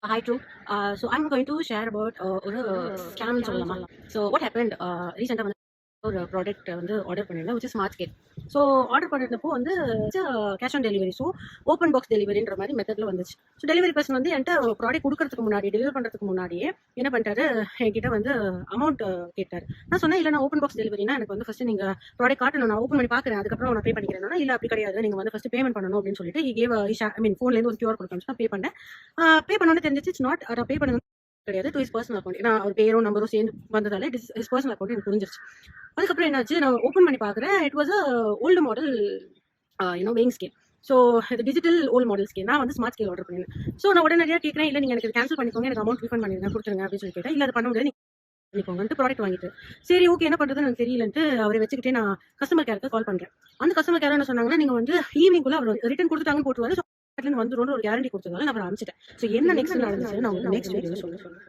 Hi, True. So I'm going to share about ஒரு ஸ்கேம்னு சொல்லலாமா. So what happened ரீசெண்டாக வந்து ஒரு ப்ராடக்ட் வந்து ஆர்டர் பண்ணியிருந்தேன் which smart scale. So order பண்ணிருந்தப்போ வந்து cash on delivery, so open box டெலிவரின்ற மாதிரி மெத்தடில் வந்துச்சு. ஸோ டெலிவரி பர்சன் வந்து என்கிட்ட ப்ராடக்ட் கொடுக்கறதுக்கு முன்னாடி, டெலிவரி பண்ணுறதுக்கு முன்னாடியே என்ன பண்ணிட்டாரு, என்கிட்ட வந்து அமௌண்ட் கேட்டார். நான் சொன்னேன், இல்லை நான் ஓப்பன் பாக்ஸ் டெலிவரினா எனக்கு வந்து ஃபஸ்ட்டு நீங்கள் ப்ராடக்ட் காட்டணும், நான் ஓப்பன் பண்ணி பார்க்குறேன், அதுக்கப்புறம் நான் பே பண்ணிக்கிறேன். இல்லை அப்படி கிடையாது, நீங்கள் வந்து ஃபஸ்ட்டு பேமெண்ட் பண்ணணும் அப்படின்னு சொல்லிட்டு ஃபோன்லேருந்து ஒரு QR கொடுக்கணும். நான் பே பண்ணேன். பே பண்ணோன்னு தெரிஞ்சிச்சு இட்ஸ் நாட் பே பண்ணது கிடையாது, டு இஸ் பர்சனல் அக்கௌண்ட். ஏன்னா அவர் பேரும் நம்பரும் சேர்ந்து வந்ததால இஸ் பர்சனல் அக்கௌண்ட் எனக்கு புரிஞ்சிருச்சு. அதுக்கப்புறம் என்னாச்சு, நான் ஓப்பன் பண்ணி பார்க்குறேன், it was old model weighing scale. So இது டிஜிட்டல் ஓல்டு மாடல் ஸ்கேல். நான் வந்து ஸ்மார்ட் ஸ்கேல் ஆர்டர் பண்ணியிருந்தேன். ஸோ நான் உடனடியாக கேட்குறேன், இல்லை நீங்கள் எனக்கு கேன்சல் பண்ணிக்கோங்க, எனக்கு அமௌண்ட் ரீஃபண்ட் பண்ணிடுங்க, கொடுத்துருங்க அப்படின்னு சொல்லி கேட்டேன். இல்லை அது பண்ண முடியாது, பண்ணிக்கோங்கன்ட்டு ப்ராடக்ட் வாங்கிட்டு, சரி ஓகே என்ன பண்ணுறதுன்னு எனக்கு தெரியலன்ட்டு அவரை வச்சுக்கிட்டே நான் கஸ்டமர் கேருக்கு கால் பண்ணுறேன். அந்த கஸ்டமர் கேர் என்ன சொன்னாங்கன்னா, நீங்கள் வந்து ஈவினிங்குள்ளே அவர் ரிட்டன் கொடுத்துட்டாங்கன்னு போட்டுருவாரு, வந்துடும் ஒரு கேரண்டி கொடுத்ததால நான் அவரை அனுப்பிச்சிட்டேன். ஸோ என்ன நெக்ஸ்ட் நடந்துச்சு நான் உங்களுக்கு நெக்ஸ்ட் வீடியோ சொல்லுவேன்.